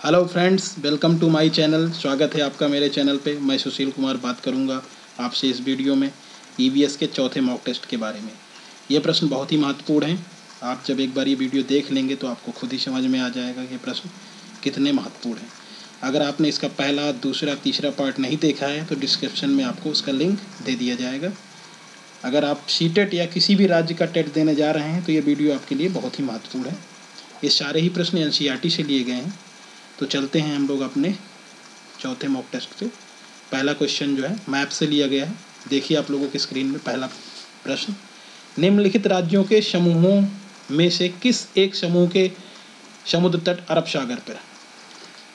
Hello friends, welcome to my channel. स्वागत है आपका मेरे चैनल पे। मैं सुशील कुमार बात करूंगा आपसे इस वीडियो में ईवीएस के चौथे मॉक टेस्ट के बारे में। ये प्रश्न बहुत ही महत्वपूर्ण हैं। आप जब एक बार ये वीडियो देख लेंगे तो आपको खुद ही समझ में आ जाएगा कि ये प्रश्न कितने महत्वपूर्ण हैं। अगर आपने इसका पहला, दूसरा, तीसरा पार्ट नहीं देखा है तो डिस्क्रिप्शन में आपको उसका लिंक दे दिया जाएगा। अगर आप सीटेट या किसी भी राज्य का टेट देने जा रहे हैं तो ये वीडियो आपके लिए बहुत ही महत्वपूर्ण है। ये सारे ही प्रश्न एनसीईआरटी से लिए गए हैं। तो चलते हैं हम लोग अपने चौथे मॉक टेस्ट पे। पहला क्वेश्चन जो है मैप से लिया गया है। देखिए आप लोगों की स्क्रीन में पहला प्रश्न, निम्नलिखित राज्यों के समूहों में से किस एक समूह के समुद्र तट अरब सागर पर?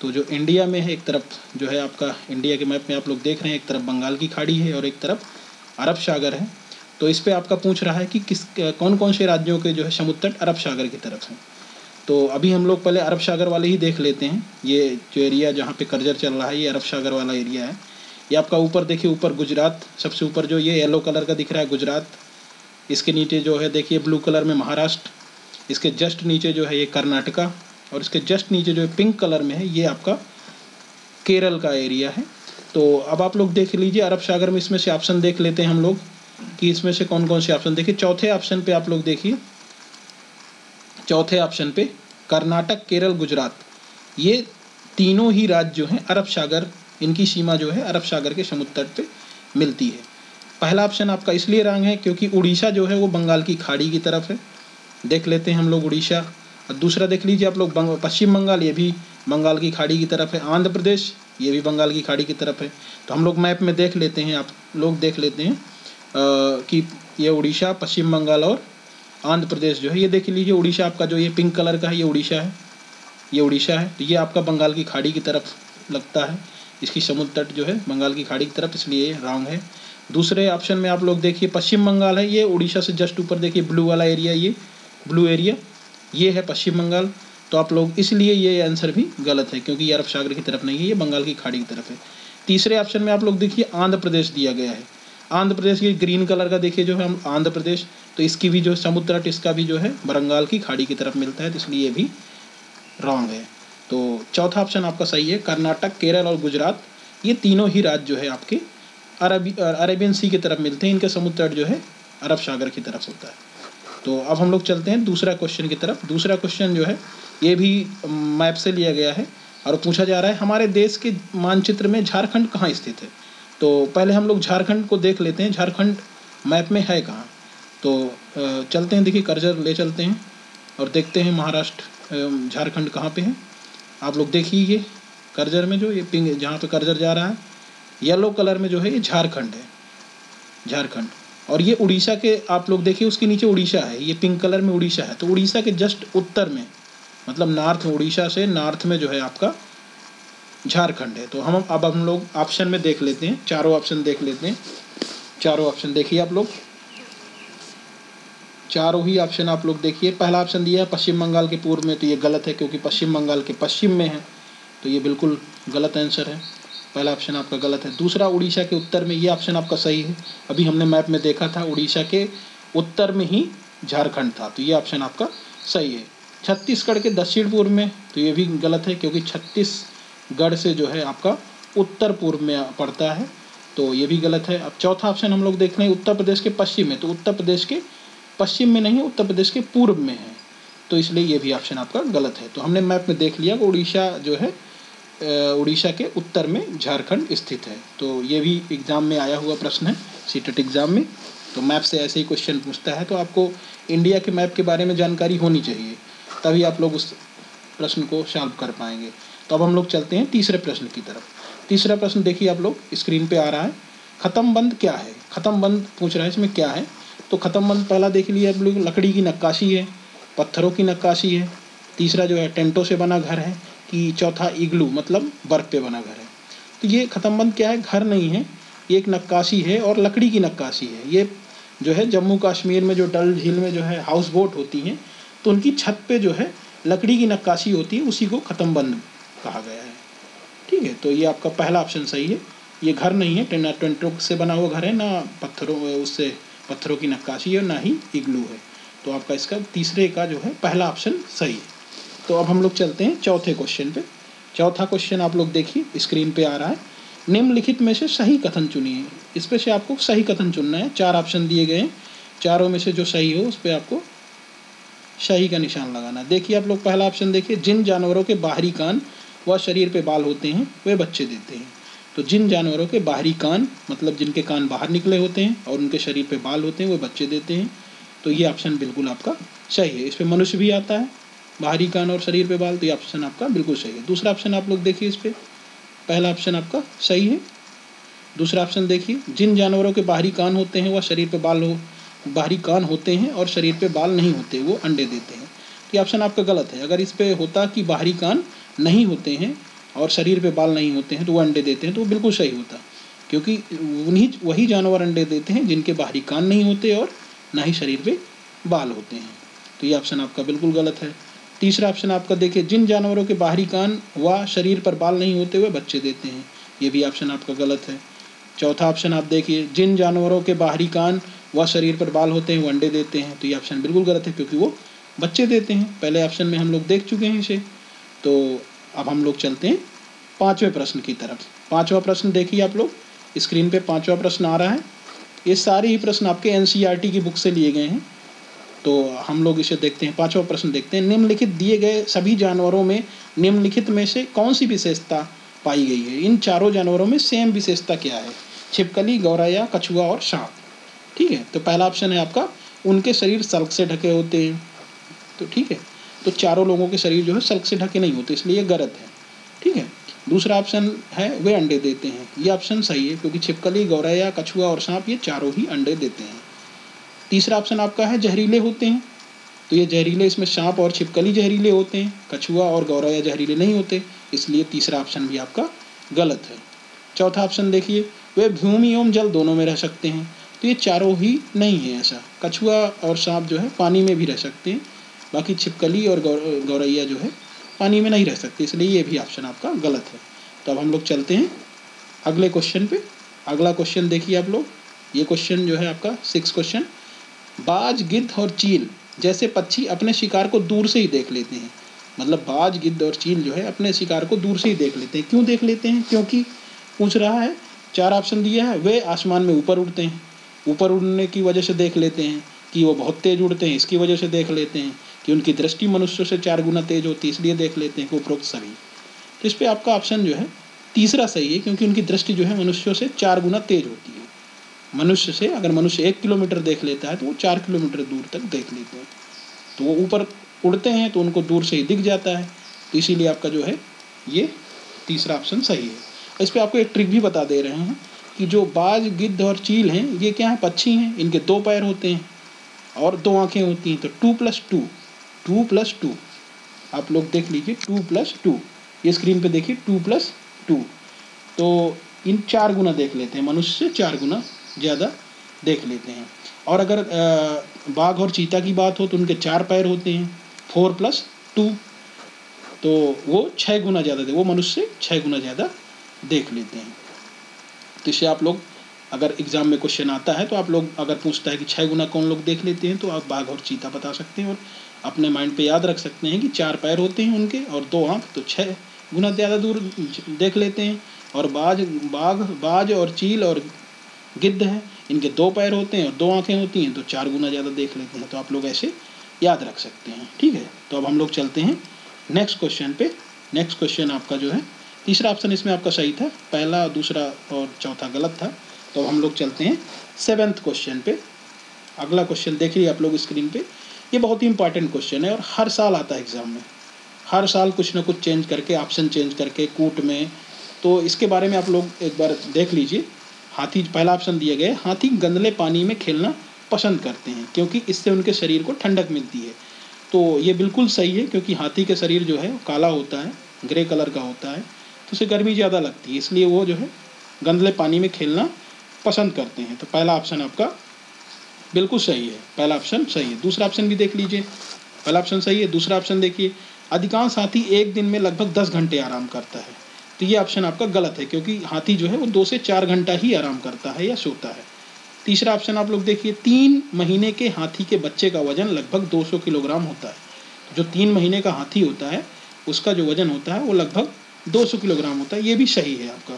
तो जो इंडिया में है, एक तरफ जो है आपका इंडिया के मैप में आप लोग देख रहे हैं, एक तरफ बंगाल की खाड़ी है और एक तरफ अरब सागर है। तो इस पर आपका पूछ रहा है कि कौन कौन से राज्यों के जो है समुद्र तट अरब सागर की तरफ हैं। तो अभी हम लोग पहले अरब सागर वाले ही देख लेते हैं। ये जो एरिया जहाँ पे कर्जर चल रहा है ये अरब सागर वाला एरिया है। ये आपका ऊपर देखिए, ऊपर गुजरात, सबसे ऊपर जो ये येलो कलर का दिख रहा है गुजरात। इसके नीचे जो है देखिए ब्लू कलर में महाराष्ट्र। इसके जस्ट नीचे जो है ये कर्नाटका और इसके जस्ट नीचे जो है पिंक कलर में है ये आपका केरल का एरिया है। तो अब आप लोग देख लीजिए अरब सागर में, इसमें से ऑप्शन देख लेते हैं हम लोग कि इसमें से कौन कौन से ऑप्शन। देखिए चौथे ऑप्शन पे आप लोग देखिए, चौथे ऑप्शन पे कर्नाटक, केरल, गुजरात, ये तीनों ही राज्य जो हैं अरब सागर, इनकी सीमा जो है अरब सागर के समुद्र तट पे मिलती है। पहला ऑप्शन आपका इसलिए रॉन्ग है क्योंकि उड़ीसा जो है वो बंगाल की खाड़ी की तरफ है। देख लेते हैं हम लोग उड़ीसा। और दूसरा देख लीजिए आप लोग पश्चिम बंगाल, ये भी बंगाल की खाड़ी की तरफ है। आंध्र प्रदेश, ये भी बंगाल की खाड़ी की तरफ है। तो हम लोग मैप में देख लेते हैं, आप लोग देख लेते हैं कि ये उड़ीसा, पश्चिम बंगाल और आंध्र प्रदेश जो है, ये देख लीजिए उड़ीसा आपका जो ये पिंक कलर का है ये उड़ीसा है, ये उड़ीसा है। तो ये आपका बंगाल की खाड़ी की तरफ लगता है, इसकी समुद्र तट जो है बंगाल की खाड़ी की तरफ, इसलिए रॉन्ग है। दूसरे ऑप्शन में आप लोग देखिए पश्चिम बंगाल है, ये उड़ीसा से जस्ट ऊपर देखिए ब्लू वाला एरिया, ये ब्लू एरिया ये है पश्चिम बंगाल। तो आप लोग इसलिए ये आंसर भी गलत है क्योंकि ये अरब सागर की तरफ नहीं है, ये बंगाल की खाड़ी की तरफ है। तीसरे ऑप्शन में आप लोग देखिए आंध्र प्रदेश दिया गया है। आंध्र प्रदेश ये ग्रीन कलर का देखिए जो है हम आंध्र प्रदेश, तो इसकी भी जो समुद्र तट इसका भी जो है बंगाल की खाड़ी की तरफ मिलता है, तो इसलिए ये भी रॉन्ग है। तो चौथा ऑप्शन आपका सही है। कर्नाटक, केरल और गुजरात, ये तीनों ही राज्य जो है आपके अरेबियन सी की तरफ मिलते हैं, इनका समुद्र तट जो है अरब सागर की तरफ होता है। तो अब हम लोग चलते हैं दूसरा क्वेश्चन की तरफ। दूसरा क्वेश्चन जो है ये भी मैप से लिया गया है और पूछा जा रहा है हमारे देश के मानचित्र में झारखंड कहाँ स्थित है। तो पहले हम लोग झारखंड को देख लेते हैं, झारखंड मैप में है कहाँ। तो चलते हैं, देखिए कर्जर ले चलते हैं और देखते हैं महाराष्ट्र, झारखंड कहाँ पे है। आप लोग देखिए ये कर्जर में जो ये पिंक जहाँ पे कर्जर जा रहा है येलो कलर में जो है ये झारखंड है, झारखंड। और ये उड़ीसा के आप लोग देखिए उसके नीचे उड़ीसा है, ये पिंक कलर में उड़ीसा है। तो उड़ीसा के जस्ट उत्तर में, मतलब नॉर्थ में, उड़ीसा से नॉर्थ में जो है आपका झारखंड है। तो हम लोग ऑप्शन में देख लेते हैं, चारों ऑप्शन देख लेते हैं। चारों ऑप्शन देखिए आप लोग, चारों ही ऑप्शन आप लोग देखिए। पहला ऑप्शन दिया है पश्चिम बंगाल के पूर्व में, तो ये गलत है क्योंकि पश्चिम बंगाल के पश्चिम में है, तो ये बिल्कुल गलत आंसर है, पहला ऑप्शन आपका गलत है। दूसरा उड़ीसा के उत्तर में, ये ऑप्शन आपका सही है। अभी हमने मैप में देखा था उड़ीसा के उत्तर में ही झारखंड था, तो ये ऑप्शन आपका सही है। छत्तीसगढ़ के दक्षिण पूर्व में, तो ये भी गलत है क्योंकि छत्तीसगढ़ से जो है आपका उत्तर पूर्व में पड़ता है, तो ये भी गलत है। अब चौथा ऑप्शन हम लोग देख रहे हैं उत्तर प्रदेश के पश्चिम में, तो उत्तर प्रदेश के पश्चिम में नहीं, उत्तर प्रदेश के पूर्व में है, तो इसलिए ये भी ऑप्शन आपका गलत है। तो हमने मैप में देख लिया कि उड़ीसा जो है उड़ीसा के उत्तर में झारखंड स्थित है। तो ये भी एग्ज़ाम में आया हुआ प्रश्न है, सीटेट एग्ज़ाम में। तो मैप से ऐसे ही क्वेश्चन पूछता है, तो आपको इंडिया के मैप के बारे में जानकारी होनी चाहिए, तभी आप लोग उस प्रश्न को सॉल्व कर पाएंगे। तो अब हम लोग चलते हैं तीसरे प्रश्न की तरफ। तीसरा प्रश्न देखिए आप लोग स्क्रीन पे आ रहा है, ख़त्म बंद क्या है। ख़त्म बंद पूछ रहा है, इसमें क्या है। तो ख़त्म बंद पहला देख लिया आप लोग, लकड़ी की नक्काशी है, पत्थरों की नक्काशी है। तीसरा जो है टेंटों से बना घर है, कि चौथा इग्लू मतलब बर्फ़ पे बना घर है। तो ये ख़त्म बंद क्या है, घर नहीं है, ये एक नक्काशी है और लकड़ी की नक्काशी है। ये जो है जम्मू कश्मीर में जो डल झील में जो है हाउस बोट होती हैं, तो उनकी छत पे जो है लकड़ी की नक्काशी होती है, उसी को ख़त्म बंद कहा गया है। ठीक है, तो ये आपका पहला ऑप्शन सही है। ये घर नहीं है, ना टेंटों से बना हुआ घर है, ना पत्थरों की नक्काशी है, ना ही इग्लू है। तो आपका इसका तीसरे का जो है पहला ऑप्शन सही है। तो अब हम लोग चलते हैं चौथे क्वेश्चन पे। चौथा क्वेश्चन आप लोग देखिए स्क्रीन पे आ रहा है, निम्नलिखित में से सही कथन चुनिए। इस पे से आपको सही कथन चुनना है। 4 ऑप्शन दिए गए हैं, चारों में से जो सही हो उस पर आपको सही का निशान लगाना है। देखिए आप लोग पहला ऑप्शन देखिए, जिन जानवरों के बाहरी कान व शरीर पे बाल होते हैं वे बच्चे देते हैं। तो जिन जानवरों के बाहरी कान मतलब जिनके कान बाहर निकले होते हैं और उनके शरीर पे बाल होते हैं वे बच्चे देते हैं। तो ये ऑप्शन बिल्कुल आपका सही है। इस पर मनुष्य भी आता है, बाहरी कान और शरीर पे बाल, तो ये ऑप्शन आपका बिल्कुल सही है। दूसरा ऑप्शन आप लोग देखिए, इस पर पहला ऑप्शन आपका सही है। दूसरा ऑप्शन देखिए, जिन जानवरों के बाहरी कान होते हैं व शरीर पे बाल हो, बाहरी कान होते हैं और शरीर पे बाल नहीं होते वो अंडे देते हैं। तो ये ऑप्शन आपका गलत है। अगर इस पे होता कि बाहरी कान नहीं होते हैं और शरीर पे बाल नहीं होते हैं तो वो अंडे देते हैं, तो वो बिल्कुल सही होता, क्योंकि वही जानवर अंडे देते हैं जिनके बाहरी कान नहीं होते और ना ही शरीर पे बाल होते हैं। तो ये ऑप्शन आपका बिल्कुल गलत है। तीसरा ऑप्शन आपका देखिए, जिन जानवरों के बाहरी कान व शरीर पर बाल नहीं होते हुए बच्चे देते हैं, ये भी ऑप्शन आपका गलत है। चौथा ऑप्शन आप देखिए, जिन जानवरों के बाहरी कान व शरीर पर बाल होते हैं वो अंडे देते हैं, तो ये ऑप्शन बिल्कुल गलत है क्योंकि वो बच्चे देते हैं। पहले ऑप्शन में हम लोग देख चुके हैं इसे। तो अब हम लोग चलते हैं पाँचवें प्रश्न की तरफ। पाँचवा प्रश्न देखिए आप लोग स्क्रीन पे, पाँचवा प्रश्न आ रहा है। ये सारे ही प्रश्न आपके NCERT की बुक से लिए गए हैं। तो हम लोग इसे देखते हैं। पाँचवा प्रश्न देखते हैं, निम्नलिखित दिए गए सभी जानवरों में निम्नलिखित में से कौन सी विशेषता पाई गई है? इन चारों जानवरों में सेम विशेषता क्या है? छिपकली, गौरैया, कछुआ और सांप। ठीक है, तो पहला ऑप्शन है आपका, उनके शरीर सल्क से ढके होते हैं। तो ठीक है, तो चारों लोगों के शरीर जो है सल्क से ढके नहीं होते, इसलिए ये गलत है। ठीक है, दूसरा ऑप्शन है वे अंडे देते हैं, ये ऑप्शन सही है क्योंकि छिपकली, गौरैया, कछुआ और सांप ये चारों ही अंडे देते हैं। तीसरा ऑप्शन आपका है जहरीले होते हैं, तो ये जहरीले, इसमें सांप और छिपकली जहरीले होते हैं, कछुआ और गौरैया जहरीले नहीं होते, इसलिए तीसरा ऑप्शन भी आपका गलत है। चौथा ऑप्शन देखिए, वे भूमि एवं जल दोनों में रह सकते हैं, तो ये चारों ही नहीं है ऐसा। कछुआ और सांप जो है पानी में भी रह सकते हैं, बाकी छिपकली और गौरैया जो है पानी में नहीं रह सकती, इसलिए ये भी ऑप्शन आपका गलत है। तो अब हम लोग चलते हैं अगले क्वेश्चन पे। अगला क्वेश्चन देखिए आप लोग, ये क्वेश्चन जो है आपका 6 क्वेश्चन, बाज, गिद्ध और चील जैसे पक्षी अपने शिकार को दूर से ही देख लेते हैं। मतलब बाज, गिद्ध और चील जो है अपने शिकार को दूर से ही देख लेते हैं। क्यों देख लेते हैं? क्योंकि पूछ रहा है, 4 ऑप्शन दिया है, वे आसमान में ऊपर उड़ते हैं, ऊपर उड़ने की वजह से देख लेते हैं, कि वो बहुत तेज उड़ते हैं इसकी वजह से देख लेते हैं, कि उनकी दृष्टि मनुष्य से 4 गुना तेज होती है इसलिए देख लेते हैं, उपरोक्त सभी। तो इस पर आपका ऑप्शन जो है तीसरा सही है, क्योंकि उनकी दृष्टि जो है मनुष्यों से 4 गुना तेज होती है। मनुष्य से अगर मनुष्य 1 किलोमीटर देख लेता है तो वो 4 किलोमीटर दूर तक देख लेते हैं। तो वो ऊपर उड़ते हैं तो उनको दूर से ही दिख जाता है, तो इसीलिए आपका जो है ये तीसरा ऑप्शन सही है। इस पर आपको एक ट्रिक भी बता दे रहे हैं कि जो बाज, गिद्ध और चील हैं ये क्या है? पक्षी हैं, इनके 2 पैर होते हैं और 2 आँखें होती हैं। तो 2+2 आप लोग देख लीजिए, 2+2 ये स्क्रीन पे देखिए, 2+2, तो इन 4 गुना देख लेते हैं, मनुष्य से 4 गुना ज़्यादा देख लेते हैं। और अगर बाघ और चीता की बात हो तो उनके 4 पैर होते हैं, 4+2, तो वो 6 गुना ज़्यादा, वो मनुष्य से 6 गुना ज़्यादा देख लेते हैं। तो इससे आप लोग, अगर एग्ज़ाम में क्वेश्चन आता है तो आप लोग अगर पूछता है कि 6 गुना कौन लोग देख लेते हैं, तो आप बाघ और चीता बता सकते हैं और अपने माइंड पे याद रख सकते हैं कि 4 पैर होते हैं उनके और 2 आँख, तो 6 गुना ज़्यादा दूर देख लेते हैं। और बाज और चील और गिद्ध है, इनके 2 पैर होते हैं और 2 आँखें होती हैं, तो 4 गुना ज़्यादा देख लेते हैं। तो आप लोग ऐसे याद रख सकते हैं। ठीक है, तो अब हम लोग चलते हैं नेक्स्ट क्वेश्चन पे। नेक्स्ट क्वेश्चन आपका जो है तीसरा ऑप्शन इसमें आपका सही था, पहला, दूसरा और चौथा गलत था। तो हम लोग चलते हैं 7th क्वेश्चन पे। अगला क्वेश्चन देखिए आप लोग स्क्रीन पे, ये बहुत ही इंपॉर्टेंट क्वेश्चन है और हर साल आता है एग्ज़ाम में, हर साल कुछ ना कुछ चेंज करके, ऑप्शन चेंज करके कूट में। तो इसके बारे में आप लोग एक बार देख लीजिए। हाथी, पहला ऑप्शन दिया गया है, हाथी गंदले पानी में खेलना पसंद करते हैं क्योंकि इससे उनके शरीर को ठंडक मिलती है। तो ये बिल्कुल सही है, क्योंकि हाथी के शरीर जो है काला होता है, ग्रे कलर का होता है, तो उसे गर्मी ज़्यादा लगती है, इसलिए वो जो है गंदले पानी में खेलना पसंद करते हैं। तो पहला ऑप्शन आपका बिल्कुल सही है, पहला ऑप्शन सही है। दूसरा ऑप्शन भी देख लीजिए, पहला ऑप्शन सही है। दूसरा ऑप्शन देखिए, अधिकांश हाथी एक दिन में लगभग 10 घंटे आराम करता है, तो ये ऑप्शन आपका गलत है, क्योंकि हाथी जो है वो 2 से 4 घंटा ही आराम करता है या सोता है। तीसरा ऑप्शन आप लोग देखिए, 3 महीने के हाथी के बच्चे का वजन लगभग 200 किलोग्राम होता है। जो 3 महीने का हाथी होता है उसका जो वजन होता है वो लगभग 200 किलोग्राम होता है, ये भी सही है आपका।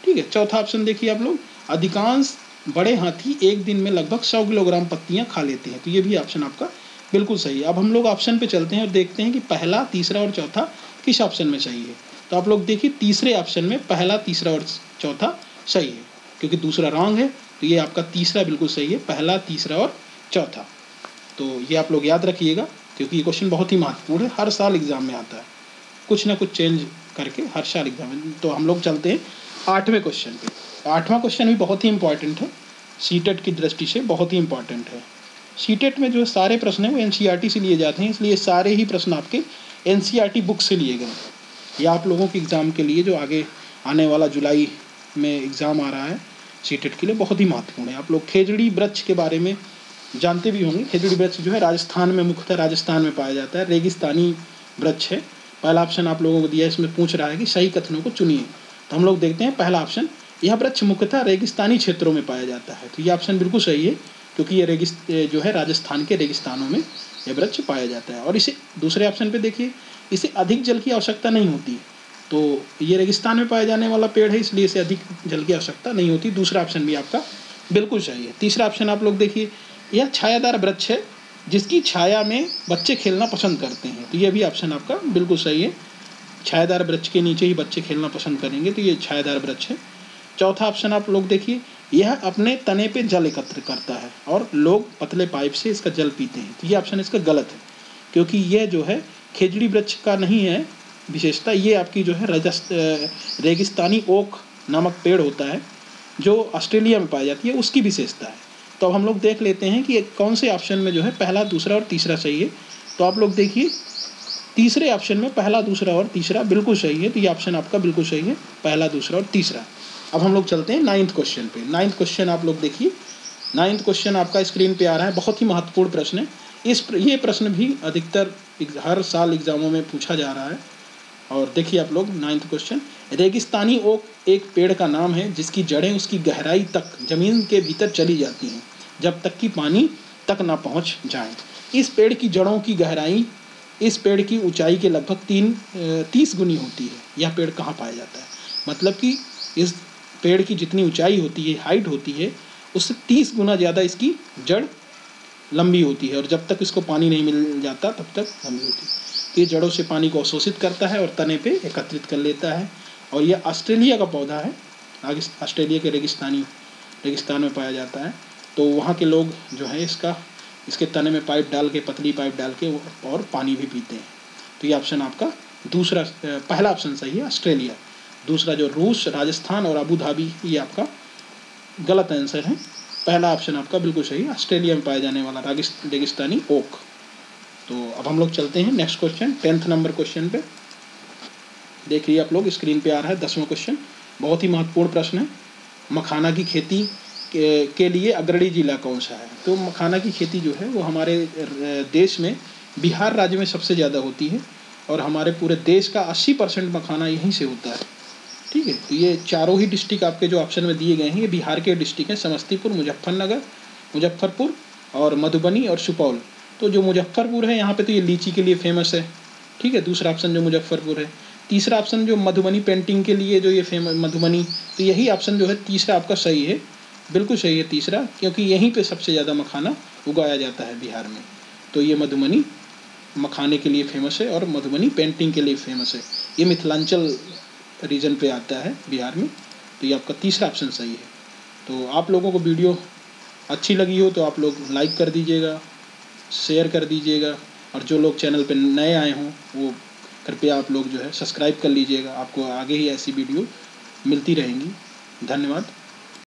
ठीक है, चौथा ऑप्शन देखिए आप लोग, अधिकांश बड़े हाथी एक दिन में लगभग 100 किलोग्राम पत्तियां खा लेते हैं, तो ये भी ऑप्शन आपका बिल्कुल सही है। अब हम लोग ऑप्शन पे चलते हैं और देखते हैं कि पहला, तीसरा और चौथा किस ऑप्शन में सही है। तो आप लोग देखिए तीसरे ऑप्शन में पहला, तीसरा और चौथा सही है, क्योंकि दूसरा रॉन्ग है, तो ये आपका तीसरा बिल्कुल सही है, पहला, तीसरा और चौथा। तो ये आप लोग याद रखिएगा, क्योंकि ये क्वेश्चन बहुत ही महत्वपूर्ण है, हर साल एग्जाम में आता है, कुछ ना कुछ चेंज करके हर साल एग्जाम में। तो हम लोग चलते हैं 8वें क्वेश्चन पे। 8वां क्वेश्चन भी बहुत ही इंपॉर्टेंट है, सीटेट की दृष्टि से बहुत ही इंपॉर्टेंट है। सीटेट में जो सारे प्रश्न हैं वो एनसीईआरटी से लिए जाते हैं, इसलिए सारे ही प्रश्न आपके एनसीईआरटी बुक से लिए गए। ये आप लोगों के एग्ज़ाम के लिए जो आगे आने वाला जुलाई में एग्ज़ाम आ रहा है सीटेट के लिए बहुत ही महत्वपूर्ण है। आप लोग खेजड़ी वृक्ष के बारे में जानते भी होंगे। खेजड़ी वृक्ष जो है राजस्थान में, मुख्यतः राजस्थान में पाया जाता है, रेगिस्तानी वृक्ष है। पहला ऑप्शन आप लोगों को दिया है, इसमें पूछ रहा है कि सही कथनों को चुनिए। तो हम लोग देखते हैं पहला ऑप्शन, यह वृक्ष मुख्यतः रेगिस्तानी क्षेत्रों में पाया जाता है, तो ये ऑप्शन बिल्कुल सही है, क्योंकि ये जो है राजस्थान के रेगिस्तानों में यह वृक्ष पाया जाता है। और इसे दूसरे ऑप्शन पे देखिए, इसे अधिक जल की आवश्यकता नहीं होती, तो ये रेगिस्तान में पाया जाने वाला पेड़ है, इसलिए इसे अधिक जल की आवश्यकता नहीं होती। दूसरा ऑप्शन भी आपका बिल्कुल सही है। तीसरा ऑप्शन आप लोग देखिए, यह छायादार वृक्ष है जिसकी छाया में बच्चे खेलना पसंद करते हैं, तो यह भी ऑप्शन आपका बिल्कुल सही है। छायादार वृक्ष के नीचे ही बच्चे खेलना पसंद करेंगे, तो ये छायादार वृक्ष है। चौथा ऑप्शन आप लोग देखिए, यह अपने तने पे जल एकत्र करता है और लोग पतले पाइप से इसका जल पीते हैं, तो ये ऑप्शन इसका गलत है, क्योंकि यह जो है खेजड़ी वृक्ष का नहीं है विशेषता, ये आपकी जो है रेगिस्तानी ओक नामक पेड़ होता है जो ऑस्ट्रेलिया में पाई जाती है, उसकी विशेषता है। तो अब हम लोग देख लेते हैं कि कौन से ऑप्शन में जो है पहला, दूसरा और तीसरा सही है। तो आप लोग देखिए तीसरे ऑप्शन में पहला, दूसरा और तीसरा बिल्कुल सही है, तो ये ऑप्शन आपका बिल्कुल सही है, पहला, दूसरा और तीसरा। अब हम लोग चलते हैं 9th क्वेश्चन पे। 9th क्वेश्चन आप लोग देखिए, 9th क्वेश्चन आपका स्क्रीन पे आ रहा है, बहुत ही महत्वपूर्ण प्रश्न है। ये प्रश्न भी अधिकतर हर साल एग्जामों में पूछा जा रहा है। और देखिए आप लोग 9th क्वेश्चन, रेगिस्तानी ओक एक पेड़ का नाम है जिसकी जड़ें उसकी गहराई तक जमीन के भीतर चली जाती हैं जब तक कि पानी तक ना पहुंच जाए। इस पेड़ की जड़ों की गहराई इस पेड़ की ऊंचाई के लगभग 30 गुनी होती है। यह पेड़ कहाँ पाया जाता है? मतलब कि इस पेड़ की जितनी ऊंचाई होती है, हाइट होती है, उससे 30 गुना ज़्यादा इसकी जड़ लंबी होती है, और जब तक इसको पानी नहीं मिल जाता तब तक लंबी होती है। ये जड़ों से पानी को अवशोषित करता है और तने पे एकत्रित कर लेता है, और यह ऑस्ट्रेलिया का पौधा है। ऑस्ट्रेलिया के रेगिस्तान में पाया जाता है। तो वहाँ के लोग जो है इसके तने में पाइप डाल के, पतली पाइप डाल के और पानी भी पीते हैं। तो ये ऑप्शन आपका पहला ऑप्शन सही है, ऑस्ट्रेलिया। दूसरा जो रूस, राजस्थान और अबू धाबी, ये आपका गलत आंसर है। पहला ऑप्शन आपका बिल्कुल सही है, ऑस्ट्रेलिया में पाया जाने वाला रेगिस्तानी ओक। तो अब हम लोग चलते हैं next question, 10th number question पे। देखिए आप लोग स्क्रीन पे आ रहा है 10वां क्वेश्चन, बहुत ही महत्वपूर्ण प्रश्न है। मखाना की खेती के लिए अग्रणी जिला कौन सा है? तो मखाना की खेती जो है वो हमारे देश में बिहार राज्य में सबसे ज़्यादा होती है, और हमारे पूरे देश का 80% मखाना यहीं से होता है। ठीक है, तो ये चारों ही डिस्ट्रिक्ट आपके जो ऑप्शन में दिए गए हैं ये बिहार के डिस्ट्रिक्ट हैं, समस्तीपुर, मुजफ्फरपुर और मधुबनी और सुपौल। तो जो मुजफ्फरपुर है यहाँ पे तो ये लीची के लिए फेमस है। ठीक है, दूसरा ऑप्शन जो मुजफ्फरपुर है। तीसरा ऑप्शन जो मधुबनी पेंटिंग के लिए जो ये फेमस मधुबनी, तो यही ऑप्शन जो है तीसरा आपका सही है, बिल्कुल सही है तीसरा, क्योंकि यहीं पे सबसे ज़्यादा मखाना उगाया जाता है बिहार में। तो ये मधुबनी मखाने के लिए फेमस है और मधुबनी पेंटिंग के लिए फेमस है। ये मिथिलांचल रीजन पे आता है बिहार में, तो ये आपका तीसरा ऑप्शन सही है। तो आप लोगों को वीडियो अच्छी लगी हो तो आप लोग लाइक कर दीजिएगा, शेयर कर दीजिएगा, और जो लोग चैनल पे नए आए हों वो कृपया आप लोग जो है सब्सक्राइब कर लीजिएगा। आपको आगे ही ऐसी वीडियो मिलती रहेंगी। धन्यवाद।